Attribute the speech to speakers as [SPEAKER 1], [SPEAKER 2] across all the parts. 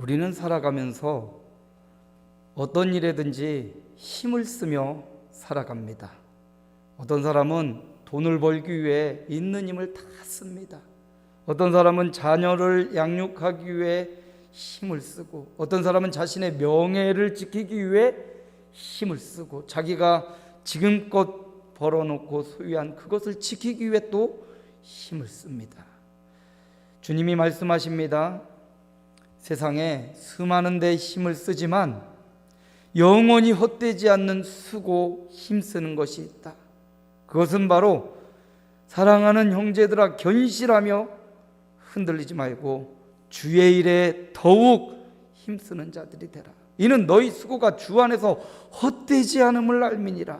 [SPEAKER 1] 우리는 살아가면서 어떤 일에든지 힘을 쓰며 살아갑니다. 어떤 사람은 돈을 벌기 위해 있는 힘을 다 씁니다. 어떤 사람은 자녀를 양육하기 위해 힘을 쓰고, 어떤 사람은 자신의 명예를 지키기 위해 힘을 쓰고, 자기가 지금껏 벌어놓고 소유한 그것을 지키기 위해 또 힘을 씁니다. 주님이 말씀하십니다. 세상에 수많은 데 힘을 쓰지만 영원히 헛되지 않는 수고, 힘쓰는 것이 있다. 그것은 바로 사랑하는 형제들아 견실하며 흔들리지 말고 주의 일에 더욱 힘쓰는 자들이 되라. 이는 너희 수고가 주 안에서 헛되지 않음을 알미니라.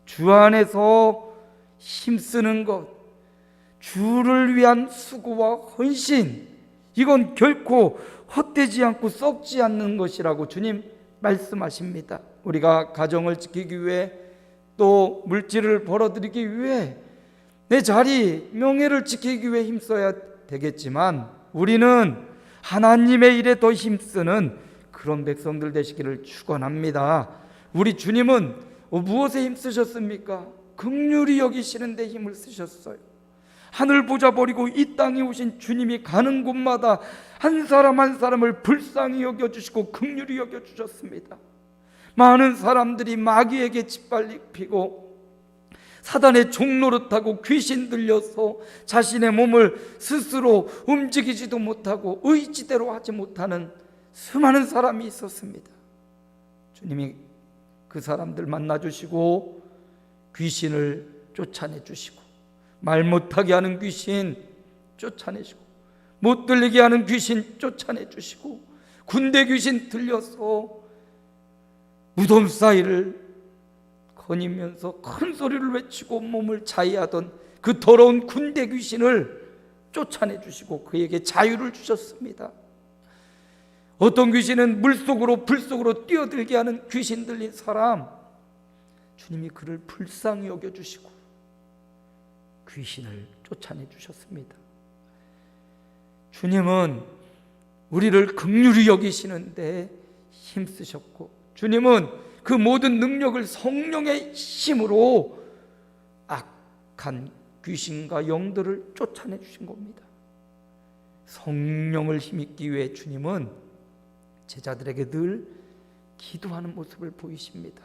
[SPEAKER 1] 주 안에서 힘쓰는 것, 주를 위한 수고와 헌신, 이건 결코 헛되지 않고 썩지 않는 것이라고 주님 말씀하십니다. 우리가 가정을 지키기 위해, 또 물질을 벌어들이기 위해, 내 자리, 명예를 지키기 위해 힘써야 되겠지만, 우리는 하나님의 일에 더 힘쓰는 그런 백성들 되시기를 축원합니다. 우리 주님은 무엇에 힘쓰셨습니까? 긍휼히 여기시는 데 힘을 쓰셨어요. 하늘 보좌 버리고 이 땅에 오신 주님이 가는 곳마다 한 사람 한 사람을 불쌍히 여겨주시고 긍휼히 여겨주셨습니다. 많은 사람들이 마귀에게 짓밟히고 사단의 종노릇하고 귀신 들려서 자신의 몸을 스스로 움직이지도 못하고 의지대로 하지 못하는 수많은 사람이 있었습니다. 주님이 그 사람들 만나주시고 귀신을 쫓아내주시고, 말 못하게 하는 귀신 쫓아내시고, 못 들리게 하는 귀신 쫓아내주시고, 군대 귀신 들려서 무덤 사이를 거니면서 큰 소리를 외치고 몸을 자해하던 그 더러운 군대 귀신을 쫓아내주시고 그에게 자유를 주셨습니다. 어떤 귀신은 물속으로 불속으로 뛰어들게 하는 귀신 들린 사람, 주님이 그를 불쌍히 여겨주시고 귀신을 쫓아내주셨습니다. 주님은 우리를 긍휼히 여기시는데 힘쓰셨고, 주님은 그 모든 능력을 성령의 힘으로 악한 귀신과 영들을 쫓아내 주신 겁니다. 성령을 힘입기 위해 주님은 제자들에게 늘 기도하는 모습을 보이십니다.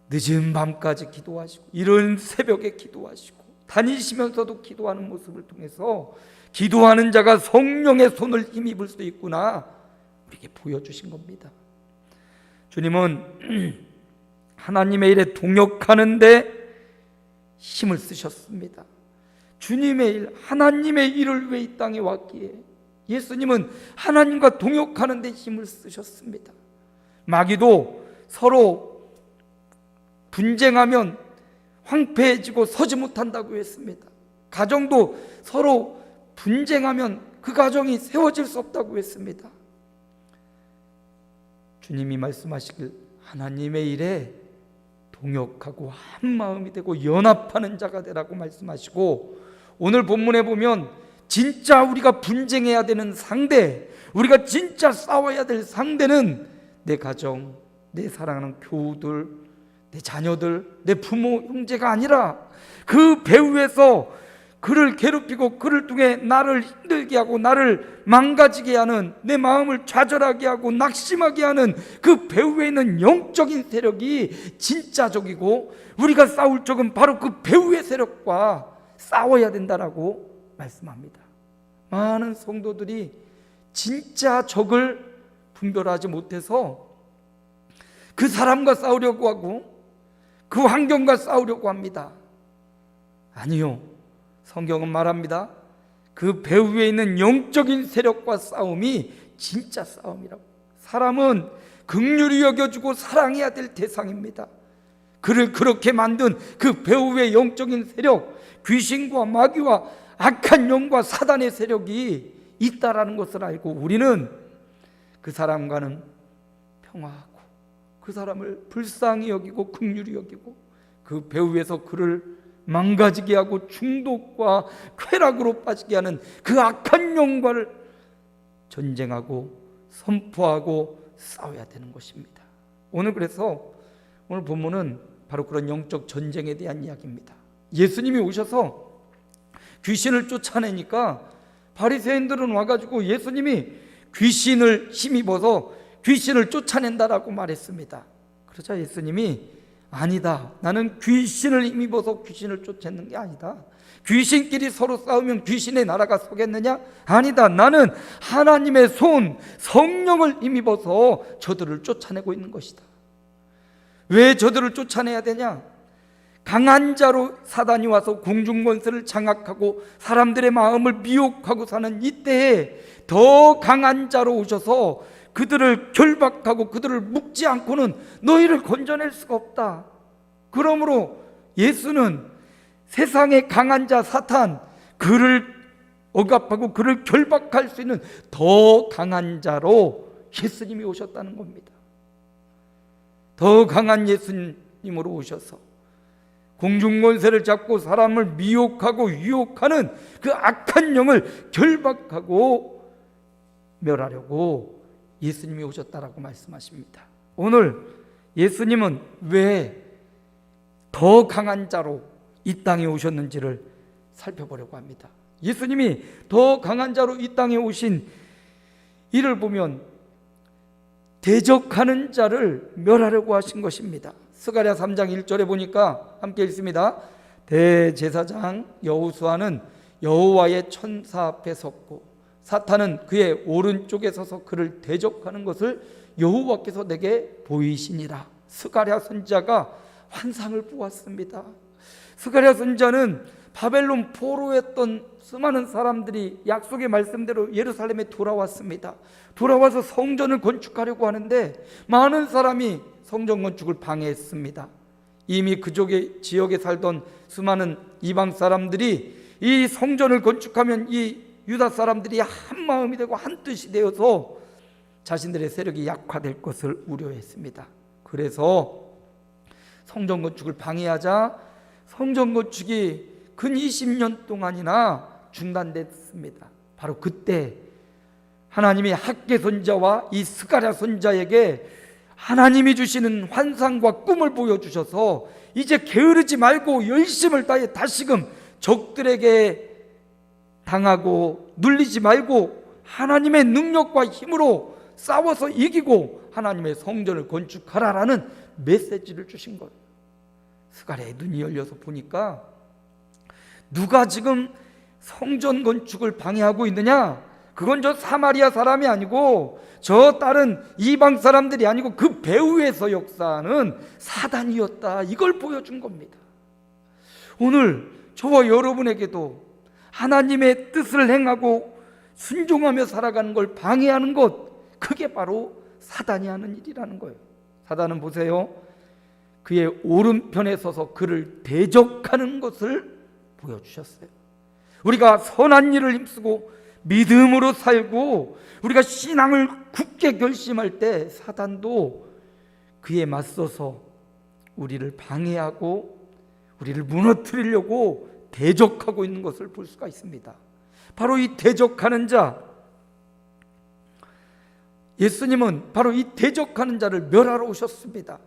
[SPEAKER 1] 늦은 밤까지 기도하시고, 이른 새벽에 기도하시고, 다니시면서도 기도하는 모습을 통해서 기도하는 자가 성령의 손을 힘입을 수 있구나, 우리에게 보여주신 겁니다. 주님은 하나님의 일에 동역하는데 힘을 쓰셨습니다. 주님의 일, 하나님의 일을 왜 이 땅에 왔기에 예수님은 하나님과 동역하는데 힘을 쓰셨습니다. 마귀도 서로 분쟁하면 황폐해지고 서지 못한다고 했습니다. 가정도 서로 분쟁하면 그 가정이 세워질 수 없다고 했습니다. 주님이 말씀하시길 하나님의 일에 동역하고 한 마음이 되고 연합하는 자가 되라고 말씀하시고, 오늘 본문에 보면 진짜 우리가 분쟁해야 되는 상대, 우리가 진짜 싸워야 될 상대는 내 가정, 내 사랑하는 교우들, 내 자녀들, 내 부모, 형제가 아니라 그 배후에서 그를 괴롭히고 그를 통해 나를 힘들게 하고 나를 망가지게 하는, 내 마음을 좌절하게 하고 낙심하게 하는 그 배후에 있는 영적인 세력이 진짜 적이고, 우리가 싸울 적은 바로 그 배후의 세력과 싸워야 된다라고 말씀합니다. 많은 성도들이 진짜 적을 분별하지 못해서 그 사람과 싸우려고 하고 그 환경과 싸우려고 합니다. 아니요, 성경은 말합니다. 그 배후에 있는 영적인 세력과 싸움이 진짜 싸움이라고. 사람은 긍휼히 여겨주고 사랑해야 될 대상입니다. 그를 그렇게 만든 그 배후의 영적인 세력, 귀신과 마귀와 악한 영과 사단의 세력이 있다라는 것을 알고, 우리는 그 사람과는 평화하고 그 사람을 불쌍히 여기고 긍휼히 여기고, 그 배후에서 그를 망가지게 하고 중독과 쾌락으로 빠지게 하는 그 악한 영과를 전쟁하고 선포하고 싸워야 되는 것입니다. 그래서 오늘 본문은 바로 그런 영적 전쟁에 대한 이야기입니다. 예수님이 오셔서 귀신을 쫓아내니까 바리새인들은 와가지고 예수님이 귀신을 힘입어서 귀신을 쫓아낸다라고 말했습니다. 그러자 예수님이 아니다, 나는 귀신을 힘입어서 귀신을 쫓아내는 게 아니다. 귀신끼리 서로 싸우면 귀신의 나라가 서겠느냐? 아니다, 나는 하나님의 손 성령을 힘입어서 저들을 쫓아내고 있는 것이다. 왜 저들을 쫓아내야 되냐? 강한 자로 사단이 와서 공중권세를 장악하고 사람들의 마음을 미혹하고 사는 이때에 더 강한 자로 오셔서 그들을 결박하고 그들을 묶지 않고는 너희를 건져낼 수가 없다. 그러므로 예수는 세상의 강한 자 사탄, 그를 억압하고 그를 결박할 수 있는 더 강한 자로 예수님이 오셨다는 겁니다. 더 강한 예수님으로 오셔서 공중권세를 잡고 사람을 미혹하고 유혹하는 그 악한 영을 결박하고 멸하려고 예수님이 오셨다라고 말씀하십니다. 오늘 예수님은 왜 더 강한 자로 이 땅에 오셨는지를 살펴보려고 합니다. 예수님이 더 강한 자로 이 땅에 오신 이를 보면 대적하는 자를 멸하려고 하신 것입니다. 스가랴 3장 1절에 보니까 함께 읽습니다. 대제사장 여호수아는 여호와의 천사 앞에 섰고 사탄은 그의 오른쪽에 서서 그를 대적하는 것을 여호와께서 내게 보이시니라. 스가랴 선지자가 환상을 보았습니다. 스가랴 선지자는 바벨론 포로했던 수많은 사람들이 약속의 말씀대로 예루살렘에 돌아왔습니다. 돌아와서 성전을 건축하려고 하는데 많은 사람이 성전 건축을 방해했습니다. 이미 그쪽의 지역에 살던 수많은 이방 사람들이 이 성전을 건축하면 이 유다 사람들이 한 마음이 되고 한 뜻이 되어서 자신들의 세력이 약화될 것을 우려했습니다. 그래서 성전 건축을 방해하자 성전 건축이 근 20년 동안이나 중단됐습니다. 바로 그때 하나님이 학개 선지자와 이 스가랴 선지자에게 하나님이 주시는 환상과 꿈을 보여주셔서 이제 게으르지 말고 열심을 다해 다시금 적들에게 당하고 눌리지 말고 하나님의 능력과 힘으로 싸워서 이기고 하나님의 성전을 건축하라라는 메시지를 주신 거예요. 스가랴의 눈이 열려서 보니까 누가 지금 성전 건축을 방해하고 있느냐? 그건 저 사마리아 사람이 아니고 저 다른 이방 사람들이 아니고 그 배후에서 역사하는 사단이었다. 이걸 보여준 겁니다. 오늘 저와 여러분에게도 하나님의 뜻을 행하고 순종하며 살아가는 걸 방해하는 것, 그게 바로 사단이 하는 일이라는 거예요. 사단은 보세요, 그의 오른편에 서서 그를 대적하는 것을 보여주셨어요. 우리가 선한 일을 힘쓰고 믿음으로 살고 우리가 신앙을 굳게 결심할 때 사단도 그에 맞서서 우리를 방해하고 우리를 무너뜨리려고 대적하고 있는 것을 볼 수가 있습니다. 바로 이 대적하는 자, 예수님은 바로 이 대적하는 자를 멸하러 오셨습니다.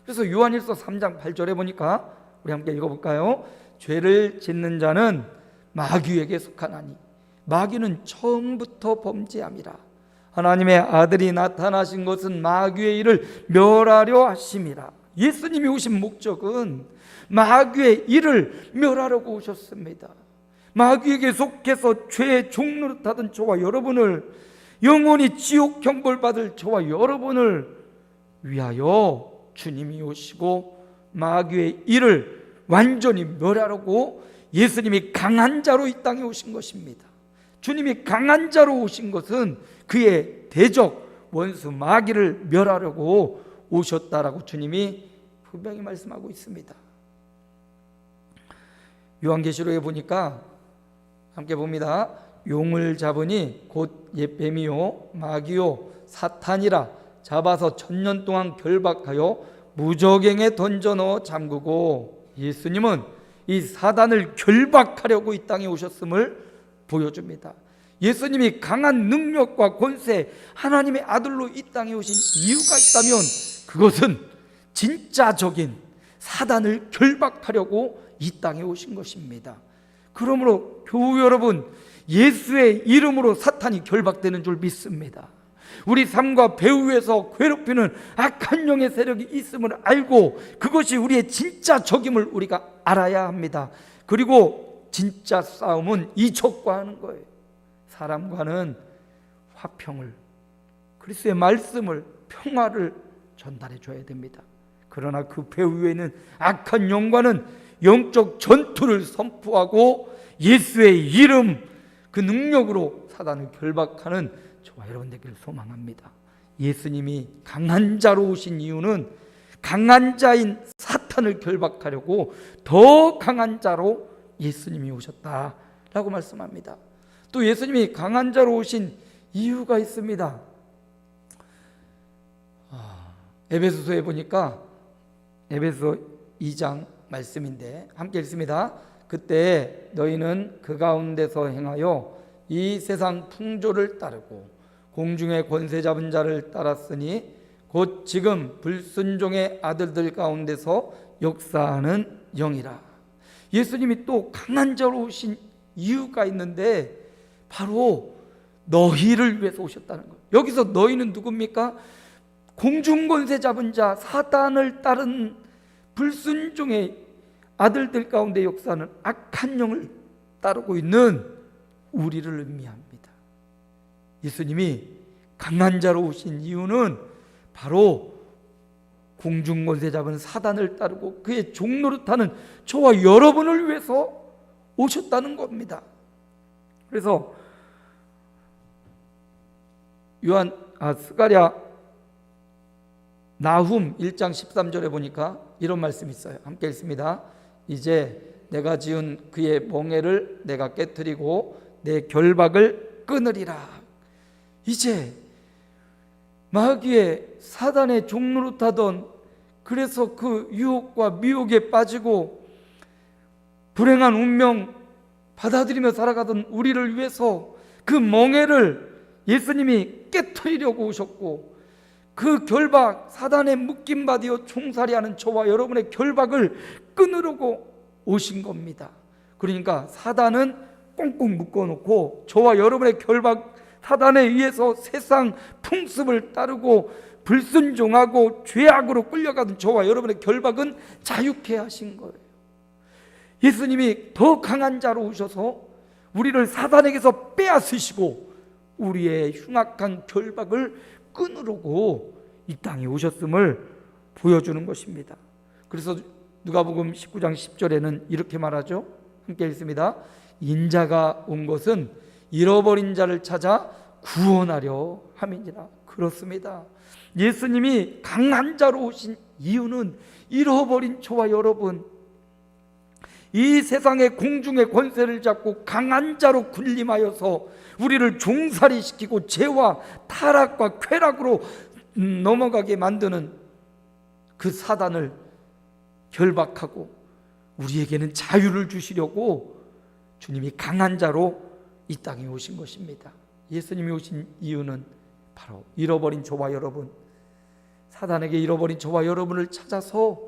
[SPEAKER 1] 그래서 요한일서 3장 8절에 보니까 우리 함께 읽어볼까요? 죄를 짓는 자는 마귀에게 속하나니 마귀는 처음부터 범죄함이라. 하나님의 아들이 나타나신 것은 마귀의 일을 멸하려 하심이라. 예수님이 오신 목적은 마귀의 일을 멸하려고 오셨습니다. 마귀에게 속해서 죄의 종노릇하던 저와 여러분을, 영원히 지옥 형벌 받을 저와 여러분을 위하여 주님이 오시고 마귀의 일을 완전히 멸하려고 예수님이 강한 자로 이 땅에 오신 것입니다. 주님이 강한 자로 오신 것은 그의 대적 원수 마귀를 멸하려고 오셨다라고 주님이 분명히 말씀하고 있습니다. 요한계시록에 보니까 함께 봅니다. 용을 잡으니 곧 뱀이요 마귀요 사탄이라. 잡아서 1000년 동안 결박하여 무저갱에 던져 넣어 잠그고. 예수님은 이 사단을 결박하려고 이 땅에 오셨음을 보여줍니다. 예수님이 강한 능력과 권세, 하나님의 아들로 이 땅에 오신 이유가 있다면 그것은 진짜적인 사단을 결박하려고 이 땅에 오신 것입니다. 그러므로 교우 여러분, 예수의 이름으로 사탄이 결박되는 줄 믿습니다. 우리 삶과 배후에서 괴롭히는 악한 영의 세력이 있음을 알고 그것이 우리의 진짜 적임을 우리가 알아야 합니다. 그리고 진짜 싸움은 이적과 하는 거예요. 사람과는 화평을, 그리스도의 말씀을, 평화를 전달해 줘야 됩니다. 그러나 그 배후에는 악한 영과는 영적 전투를 선포하고 예수의 이름, 그 능력으로 사단을 결박하는 저와 여러분 되기를 소망합니다. 예수님이 강한 자로 오신 이유는 강한 자인 사탄을 결박하려고 더 강한 자로 예수님이 오셨다라고 말씀합니다. 또 예수님이 강한 자로 오신 이유가 있습니다. 에베소서에 보니까 에베소 2장 말씀인데 함께 읽습니다. 그때 너희는 그 가운데서 행하여 이 세상 풍조를 따르고 공중의 권세 잡은 자를 따랐으니 곧 지금 불순종의 아들들 가운데서 역사하는 영이라. 예수님이 또 강한 자로 오신 이유가 있는데 바로 너희를 위해서 오셨다는 거예요. 여기서 너희는 누굽니까? 공중 권세 잡은 자, 사단을 따른 불순종의 아들들 가운데 역사하는 악한 영을 따르고 있는 우리를 의미합니다. 예수님이 강한 자로 오신 이유는 바로 공중 권세 잡은 사단을 따르고 그의 종노릇하는 저와 여러분을 위해서 오셨다는 겁니다. 그래서 스가랴 나훔 1장 13절에 보니까 이런 말씀이 있어요. 함께 읽습니다. 이제 내가 지은 그의 멍에를 내가 깨트리고 내 결박을 끊으리라. 이제 마귀의 사단의 종노릇하던, 그래서 그 유혹과 미혹에 빠지고 불행한 운명 받아들이며 살아가던 우리를 위해서 그 멍에를 예수님이 깨트리려고 오셨고, 그 결박, 사단의 묶임받이어 총살이하는 저와 여러분의 결박을 끊으려고 오신 겁니다. 그러니까 사단은 꽁꽁 묶어놓고 저와 여러분의 결박, 사단에 의해서 세상 풍습을 따르고 불순종하고 죄악으로 끌려가던 저와 여러분의 결박은 자유케 하신 거예요. 예수님이 더 강한 자로 오셔서 우리를 사단에게서 빼앗으시고 우리의 흉악한 결박을 끊으려고 이 땅에 오셨음을 보여주는 것입니다. 그래서 누가복음 19장 10절에는 이렇게 말하죠. 함께 읽습니다. 인자가 온 것은 잃어버린 자를 찾아 구원하려 함이니라. 그렇습니다. 예수님이 강한 자로 오신 이유는 잃어버린 저와 여러분, 이 세상의 공중의 권세를 잡고 강한 자로 군림하여서 우리를 종살이시키고 죄와 타락과 쾌락으로 넘어가게 만드는 그 사단을 결박하고 우리에게는 자유를 주시려고 주님이 강한 자로 이 땅에 오신 것입니다. 예수님이 오신 이유는 바로 잃어버린 저와 여러분, 사단에게 잃어버린 저와 여러분을 찾아서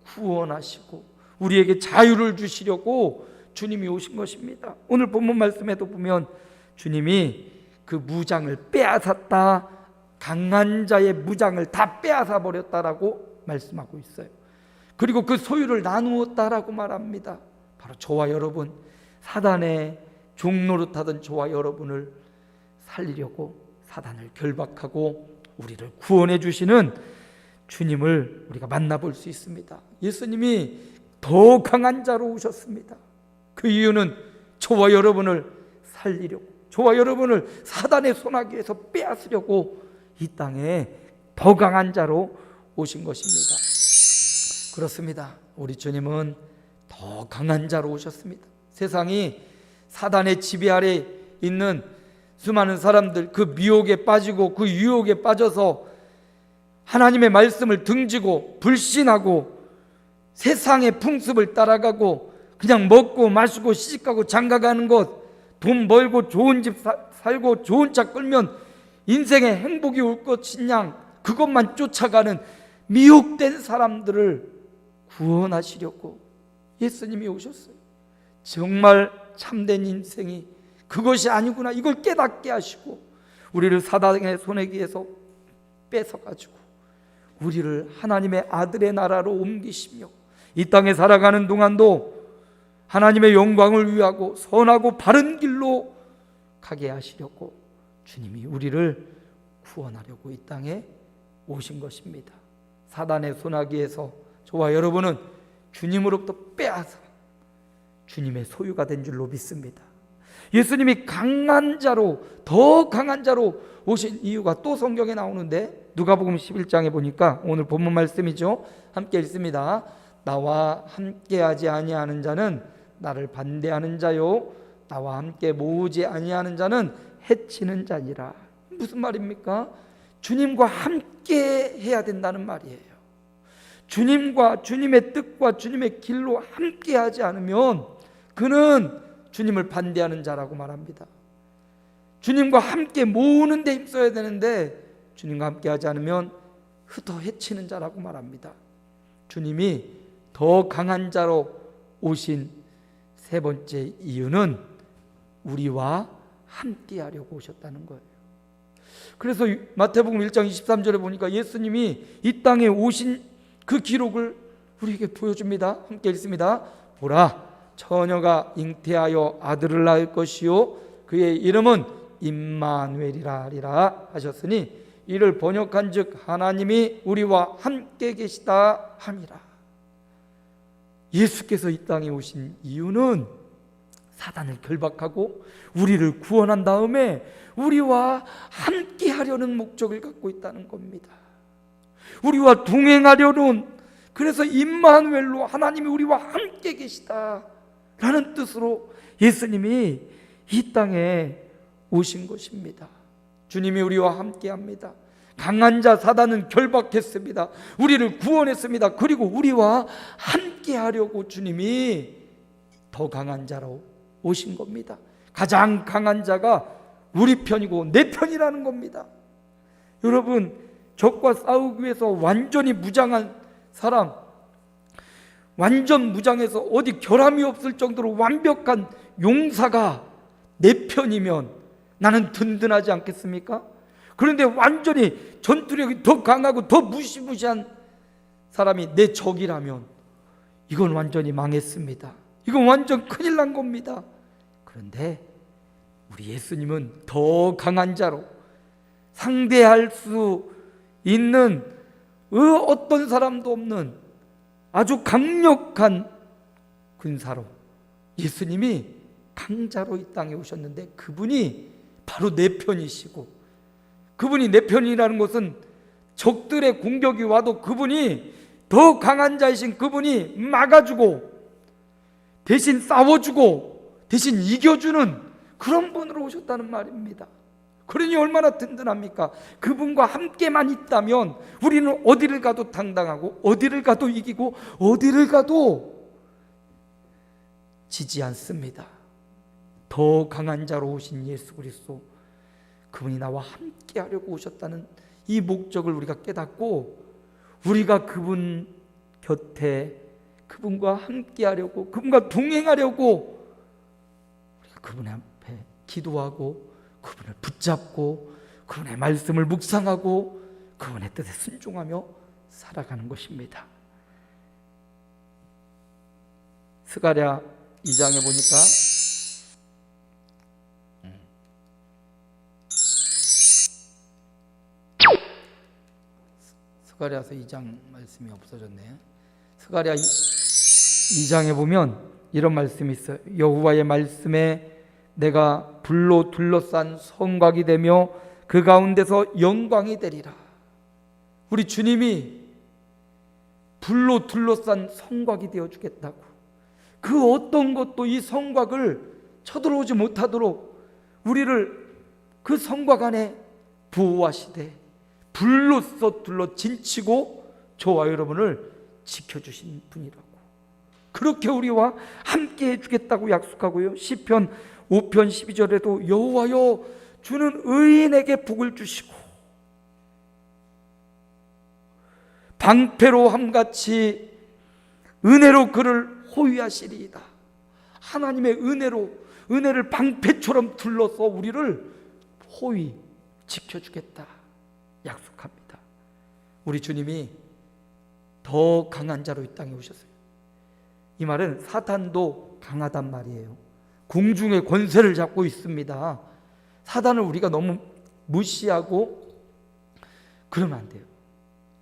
[SPEAKER 1] 구원하시고 우리에게 자유를 주시려고 주님이 오신 것입니다. 오늘 본문 말씀에도 보면 주님이 그 무장을 빼앗았다, 강한 자의 무장을 다 빼앗아 버렸다라고 말씀하고 있어요. 그리고 그 소유를 나누었다라고 말합니다. 바로 저와 여러분, 사단의 종노릇하던 저와 여러분을 살리려고 사단을 결박하고 우리를 구원해 주시는 주님을 우리가 만나볼 수 있습니다. 예수님이 더 강한 자로 오셨습니다. 그 이유는 저와 여러분을 살리려고, 저와 여러분을 사단의 손아귀에서 빼앗으려고 이 땅에 더 강한 자로 오신 것입니다. 그렇습니다. 우리 주님은 더 강한 자로 오셨습니다. 세상이 사단의 지배 아래 있는 수많은 사람들, 그 미혹에 빠지고 그 유혹에 빠져서 하나님의 말씀을 등지고 불신하고 세상의 풍습을 따라가고 그냥 먹고 마시고 시집가고 장가가는 것, 돈 벌고 좋은 집 살고 좋은 차 끌면 인생에 행복이 올 것이냐 그것만 쫓아가는 미혹된 사람들을 구원하시려고 예수님이 오셨어요. 정말 참된 인생이 그것이 아니구나, 이걸 깨닫게 하시고 우리를 사단의 손에게서 뺏어가지고 우리를 하나님의 아들의 나라로 옮기시며 이 땅에 살아가는 동안도 하나님의 영광을 위하고 선하고 바른 길로 가게 하시려고 주님이 우리를 구원하려고 이 땅에 오신 것입니다. 사단의 손아귀에서 저와 여러분은 주님으로부터 빼앗아 주님의 소유가 된 줄로 믿습니다. 예수님이 강한 자로, 더 강한 자로 오신 이유가 또 성경에 나오는데 누가복음 11장에 보니까 오늘 본문 말씀이죠. 함께 읽습니다. 나와 함께하지 아니하는 자는 나를 반대하는 자요, 나와 함께 모으지 아니하는 자는 해치는 자니라. 무슨 말입니까? 주님과 함께 해야 된다는 말이에요. 주님과 주님의 뜻과 주님의 길로 함께하지 않으면 그는 주님을 반대하는 자라고 말합니다. 주님과 함께 모으는 데 힘써야 되는데 주님과 함께하지 않으면 흩어 해치는 자라고 말합니다. 주님이 더 강한 자로 오신 세 번째 이유는 우리와 함께하려고 오셨다는 거예요. 그래서 마태복음 1장 23절에 보니까 예수님이 이 땅에 오신 그 기록을 우리에게 보여줍니다. 함께 읽습니다. 보라, 처녀가 잉태하여 아들을 낳을 것이요 그의 이름은 임마누엘이라 하리라 하셨으니 이를 번역한즉 하나님이 우리와 함께 계시다 함이라. 예수께서 이 땅에 오신 이유는 사단을 결박하고 우리를 구원한 다음에 우리와 함께 하려는 목적을 갖고 있다는 겁니다. 우리와 동행하려는, 그래서 임마누엘로 하나님이 우리와 함께 계시다 라는 뜻으로 예수님이 이 땅에 오신 것입니다. 주님이 우리와 함께 합니다. 강한 자 사단은 결박했습니다. 우리를 구원했습니다. 그리고 우리와 함께 하려고 주님이 더 강한 자로 오신 겁니다. 가장 강한 자가 우리 편이고 내 편이라는 겁니다. 여러분, 적과 싸우기 위해서 완전히 무장한 사람, 완전 무장해서 어디 결함이 없을 정도로 완벽한 용사가 내 편이면 나는 든든하지 않겠습니까? 그런데 완전히 전투력이 더 강하고 더 무시무시한 사람이 내 적이라면 이건 완전히 망했습니다. 이건 완전 큰일 난 겁니다. 그런데 우리 예수님은 더 강한 자로 상대할 수 있는 어떤 사람도 없는 아주 강력한 군사로 예수님이 강자로 이 땅에 오셨는데 그분이 바로 내 편이시고, 그분이 내 편이라는 것은 적들의 공격이 와도 그분이 더 강한 자이신 그분이 막아주고 대신 싸워주고 대신 이겨주는 그런 분으로 오셨다는 말입니다. 그러니 얼마나 든든합니까? 그분과 함께만 있다면 우리는 어디를 가도 당당하고 어디를 가도 이기고 어디를 가도 지지 않습니다. 더 강한 자로 오신 예수 그리스도, 그분이 나와 함께 하려고 오셨다는 이 목적을 우리가 깨닫고 우리가 그분 곁에 그분과 함께 하려고, 그분과 동행하려고 우리가 그분 앞에 기도하고 그분을 붙잡고 그분의 말씀을 묵상하고 그분의 뜻에 순종하며 살아가는 것입니다. 스가랴 2장에 보니까 스가랴서 2장 말씀이 없어졌네요. 스가랴 2장에 보면 이런 말씀이 있어요. 여호와의 말씀에 내가 불로 둘러싼 성곽이 되며 그 가운데서 영광이 되리라. 우리 주님이 불로 둘러싼 성곽이 되어주겠다고, 그 어떤 것도 이 성곽을 쳐들어오지 못하도록 우리를 그 성곽 안에 보호하시되 불로써 둘러 진치고 저와 여러분을 지켜주신 분이라고, 그렇게 우리와 함께 해주겠다고 약속하고요. 시편 5편 12절에도 여호와여 주는 의인에게 복을 주시고 방패로 함같이 은혜로 그를 호위하시리이다. 하나님의 은혜를 방패처럼 둘러서 우리를 호위 지켜주겠다 약속합니다. 우리 주님이 더 강한 자로 이 땅에 오셨어요. 이 말은 사탄도 강하단 말이에요. 공중의 권세를 잡고 있습니다. 사단을 우리가 너무 무시하고 그러면 안 돼요.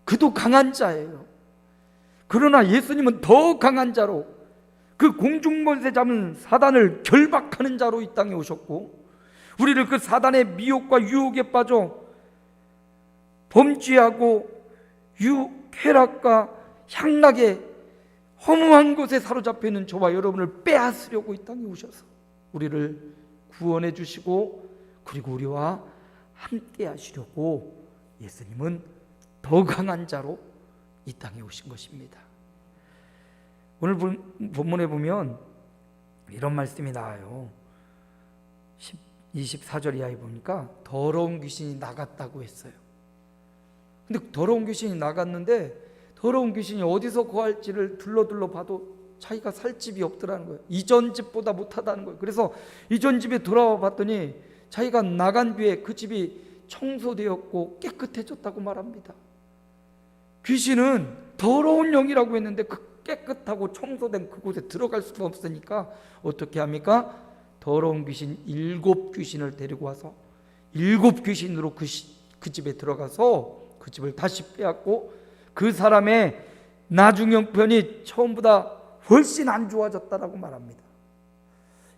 [SPEAKER 1] 그도 강한 자예요. 그러나 예수님은 더 강한 자로, 그 공중 권세 잡은 사단을 결박하는 자로 이 땅에 오셨고, 우리를 그 사단의 미혹과 유혹에 빠져 범죄하고 쾌락과 향락에 허무한 곳에 사로잡혀 있는 저와 여러분을 빼앗으려고 이 땅에 오셔서 우리를 구원해 주시고, 그리고 우리와 함께 하시려고 예수님은 더 강한 자로 이 땅에 오신 것입니다. 오늘 본문에 보면 이런 말씀이 나와요. 24절 이하에 보니까 더러운 귀신이 나갔다고 했어요. 근데 더러운 귀신이 나갔는데 더러운 귀신이 어디서 거할지를 둘러 봐도 자기가 살 집이 없더라는 거예요. 이전 집보다 못하다는 거예요. 그래서 이전 집에 돌아와 봤더니 자기가 나간 뒤에 그 집이 청소되었고 깨끗해졌다고 말합니다. 귀신은 더러운 영이라고 했는데 그 깨끗하고 청소된 그곳에 들어갈 수가 없으니까 어떻게 합니까? 더러운 귀신 7귀신을 데리고 와서 7귀신으로 그 집에 들어가서 그 집을 다시 빼앗고 그 사람의 나중 형편이 처음보다 훨씬 안 좋아졌다라고 말합니다.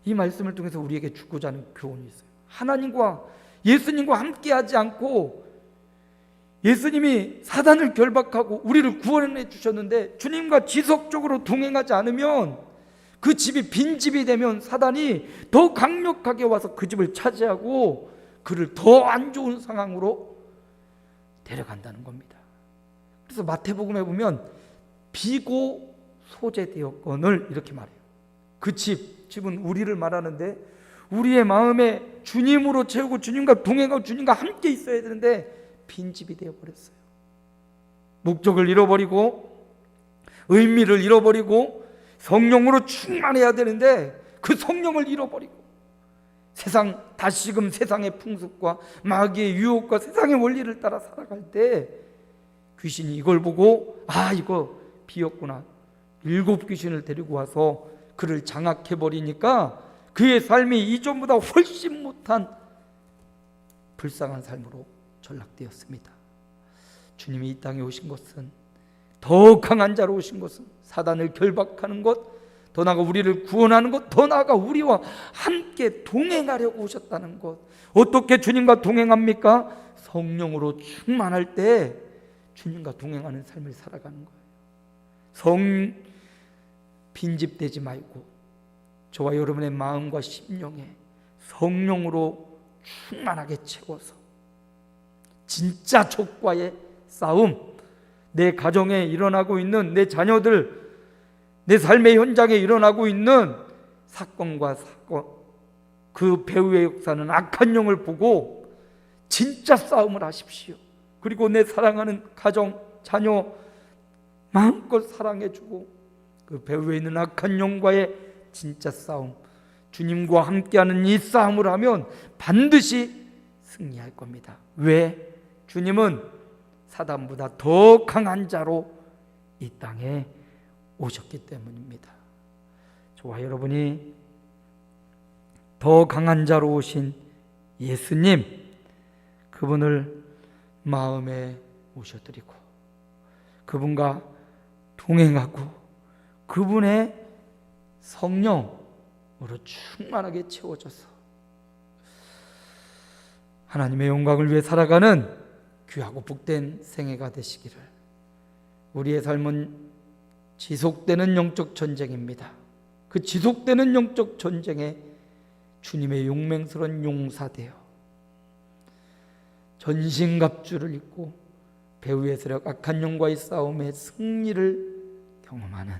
[SPEAKER 1] 이 말씀을 통해서 우리에게 주고자 하는 교훈이 있어요. 하나님과 예수님과 함께하지 않고 예수님이 사단을 결박하고 우리를 구원해 주셨는데 주님과 지속적으로 동행하지 않으면 그 집이 빈집이 되면 사단이 더 강력하게 와서 그 집을 차지하고 그를 더 안 좋은 상황으로 데려간다는 겁니다. 그래서 마태복음에 보면 비고 소재되었거늘 이렇게 말해요. 그 집은 우리를 말하는데 우리의 마음에 주님으로 채우고 주님과 동행하고 주님과 함께 있어야 되는데 빈집이 되어버렸어요. 목적을 잃어버리고 의미를 잃어버리고 성령으로 충만해야 되는데 그 성령을 잃어버리고 다시금 세상의 풍습과 마귀의 유혹과 세상의 원리를 따라 살아갈 때 귀신이 이걸 보고 이거 비었구나. 7귀신을 데리고 와서 그를 장악해버리니까 그의 삶이 이전보다 훨씬 못한 불쌍한 삶으로 전락되었습니다. 주님이 이 땅에 오신 것은, 더 강한 자로 오신 것은 사단을 결박하는 것, 더 나아가 우리를 구원하는 것, 더 나아가 우리와 함께 동행하려고 오셨다는 것. 어떻게 주님과 동행합니까? 성령으로 충만할 때 주님과 동행하는 삶을 살아가는 거예요. 빈집되지 말고 저와 여러분의 마음과 심령에 성령으로 충만하게 채워서 진짜 적과의 싸움, 내 가정에 일어나고 있는 내 자녀들, 내 삶의 현장에 일어나고 있는 사건과 사건, 그 배후의 역사는 악한 영을 보고 진짜 싸움을 하십시오. 그리고 내 사랑하는 가정, 자녀 마음껏 사랑해주고 그 배후에 있는 악한 영과의 진짜 싸움, 주님과 함께하는 이 싸움을 하면 반드시 승리할 겁니다. 왜? 주님은 사단보다 더 강한 자로 이 땅에 오셨기 때문입니다. 저와 여러분이 더 강한 자로 오신 예수님, 그분을 마음에 모셔드리고 그분과 동행하고 그분의 성령으로 충만하게 채워져서 하나님의 영광을 위해 살아가는 귀하고 복된 생애가 되시기를. 우리의 삶은 지속되는 영적 전쟁입니다. 그 지속되는 영적 전쟁에 주님의 용맹스러운 용사되어 전신갑주를 입고 배후의 세력 악한 영과의 싸움의 승리를 경험하는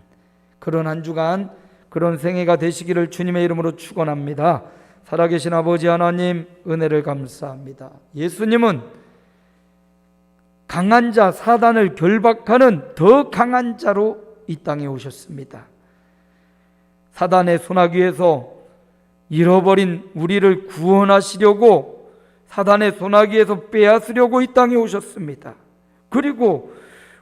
[SPEAKER 1] 그런 한 주간, 그런 생애가 되시기를 주님의 이름으로 축원합니다. 살아계신 아버지 하나님, 은혜를 감사합니다. 예수님은 강한 자, 사단을 결박하는 더 강한 자로 이 땅에 오셨습니다. 사단의 소나기에서 잃어버린 우리를 구원하시려고, 사단의 소나기에서 빼앗으려고 이 땅에 오셨습니다. 그리고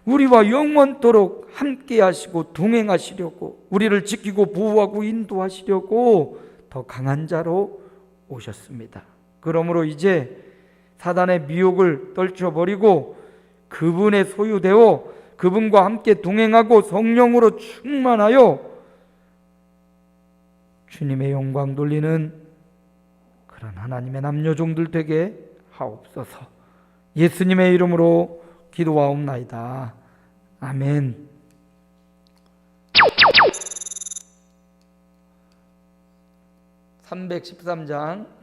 [SPEAKER 1] 우리와 영원토록 함께 하시고 동행하시려고, 우리를 지키고 보호하고 인도하시려고 더 강한 자로 오셨습니다. 그러므로 이제 사단의 미혹을 떨쳐버리고 그분의 소유되어 그분과 함께 동행하고 성령으로 충만하여 주님의 영광 돌리는 그런 하나님의 남녀종들 되게 하옵소서. 예수님의 이름으로 기도하옵나이다. 아멘. 313장